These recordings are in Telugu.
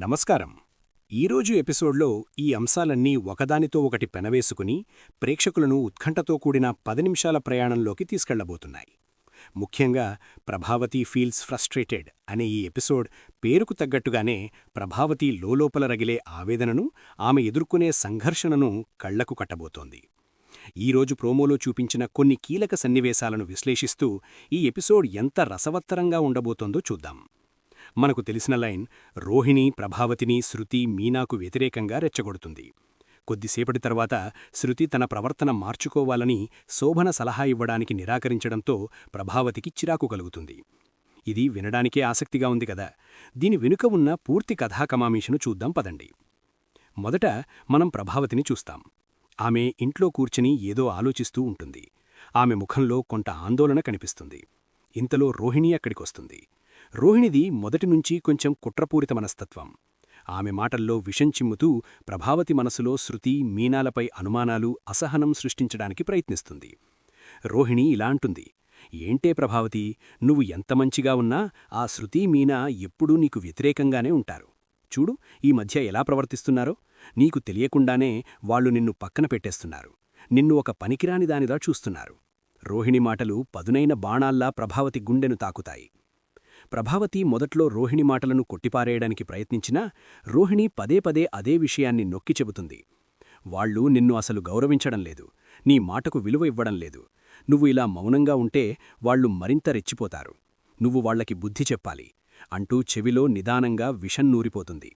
నమస్కారం. ఈరోజు ఎపిసోడ్లో ఈ అంశాలన్నీ ఒకదానితో ఒకటి పెనవేసుకుని ప్రేక్షకులను ఉత్కంఠతో కూడిన 10 నిమిషాల ప్రయాణంలోకి తీసుకెళ్లబోతున్నాయి. ముఖ్యంగా ప్రభావతి ఫీల్స్ ఫ్రస్ట్రేటెడ్ అనే ఈ ఎపిసోడ్ పేరుకు తగ్గట్టుగానే ప్రభావతి లోలోపల రగిలే ఆవేదనను, ఆమె ఎదుర్కొనే సంఘర్షణను కళ్లకు కట్టబోతోంది. ఈరోజు ప్రోమోలో చూపించిన కొన్ని కీలక సన్నివేశాలను విశ్లేషిస్తూ ఈ ఎపిసోడ్ ఎంత రసవత్తరంగా ఉండబోతోందో చూద్దాం. మనకు తెలిసిన లైన్ రోహిణి ప్రభావతిని శృతి మీనాకు వ్యతిరేకంగా రెచ్చగొడుతుంది. కొద్దిసేపటి తర్వాత శృతి తన ప్రవర్తన మార్చుకోవాలని శోభన సలహా ఇవ్వడానికి నిరాకరించడంతో ప్రభావతికి చిరాకు కలుగుతుంది. ఇది వినడానికే ఆసక్తిగా ఉంది కదా. దీని వెనుక ఉన్న పూర్తి కథాకమామీషను చూద్దాం పదండి. మొదట మనం ప్రభావతిని చూస్తాం. ఆమె ఇంట్లో కూర్చుని ఏదో ఆలోచిస్తూ ఉంటుంది. ఆమె ముఖంలో కొంత ఆందోళన కనిపిస్తుంది. ఇంతలో రోహిణి అక్కడికొస్తుంది. రోహిణిది మొదటినుంచి కొంచెం కుట్రపూరిత మనస్తత్వం. ఆమె మాటల్లో విషం చిమ్ముతూ ప్రభావతి మనసులో శృతి, మీనాలపై అనుమానాలు, అసహనం సృష్టించడానికి ప్రయత్నిస్తుంది. రోహిణి ఇలా అంటుంది, ఏంటే ప్రభావతి, నువ్వు ఎంత మంచిగా ఉన్నా ఆ శృతి, మీనా ఎప్పుడూ నీకు వ్యతిరేకంగానే ఉంటారు. చూడు ఈ మధ్య ఎలా ప్రవర్తిస్తున్నారో. నీకు తెలియకుండానే వాళ్లు నిన్ను పక్కన పెట్టేస్తున్నారు. నిన్ను ఒక పనికిరాని దానిదా చూస్తున్నారు. రోహిణి మాటలు పదునైన బాణాల్లా ప్రభావతి గుండెను తాకుతాయి. ప్రభావతి మొదట్లో రోహిణి మాటలను కొట్టిపారేయడానికి ప్రయత్నించినా రోహిణి పదే పదే అదే విషయాన్ని నొక్కి చెబుతుంది. వాళ్లు నిన్ను అసలు గౌరవించడం లేదు, నీ మాటకు విలువ ఇవ్వడం లేదు. నువ్వు ఇలా మౌనంగా ఉంటే వాళ్లు మరింత రెచ్చిపోతారు. నువ్వు వాళ్లకి బుద్ధి చెప్పాలి అంటూ చెవిలో నిదానంగా విషం నూరిపోతుంది.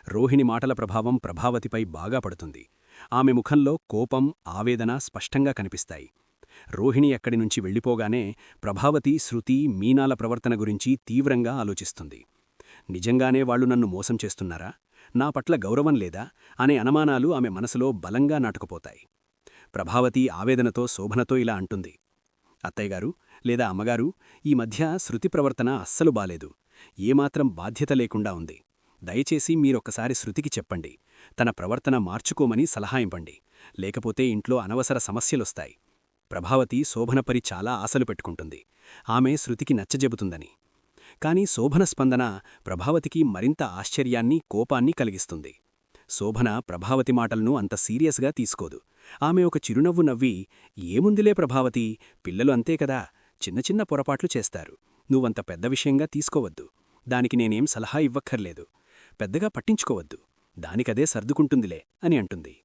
రోహిణి మాటల ప్రభావం ప్రభావతిపై బాగా పడుతుంది. ఆమె ముఖంలో కోపం, ఆవేదన స్పష్టంగా కనిపిస్తాయి. రోహిణి అక్కడినుంచి వెళ్ళిపోగానే ప్రభావతి శృతి, మీనాల ప్రవర్తన గురించి తీవ్రంగా ఆలోచిస్తుంది. నిజంగానే వాళ్లు నన్ను మోసం చేస్తున్నారా, నా పట్ల గౌరవం లేదా అనే అనుమానాలు ఆమె మనసులో బలంగా నాటుకుపోతాయి. ప్రభావతి ఆవేదనతో శోభనతో ఇలా అంటుంది, అత్తయ్యగారు లేదా అమ్మగారు, ఈ మధ్య శృతి ప్రవర్తన అస్సలు బాలేదు. ఏమాత్రం బాధ్యత లేకుండా ఉంది. దయచేసి మీరొక్కసారి శృతికి చెప్పండి, తన ప్రవర్తన మార్చుకోమని సలహా ఇవ్వండి. లేకపోతే ఇంట్లో అనవసర సమస్యలొస్తాయి. ప్రభావతి శోభనపరి చాలా ఆశలు పెట్టుకుంటుంది. ఆమె శృతికి నచ్చజెబుతుందని. కాని శోభన స్పందన ప్రభావతికి మరింత ఆశ్చర్యాన్ని, కోపాన్ని కలిగిస్తుంది. శోభన ప్రభావతి మాటలను అంత సీరియస్గా తీసుకోదు. ఆమె ఒక చిరునవ్వు నవ్వి, ఏముందిలే ప్రభావతి, పిల్లలు అంతే కదా, చిన్న చిన్న పొరపాట్లు చేస్తారు. నువ్వంత పెద్ద విషయంగా తీసుకోవద్దు. దానికి నేనేం సలహా ఇవ్వక్కర్లేదు. పెద్దగా పట్టించుకోవద్దు. దానికదే సర్దుకుంటుందిలే అని అంటుంది.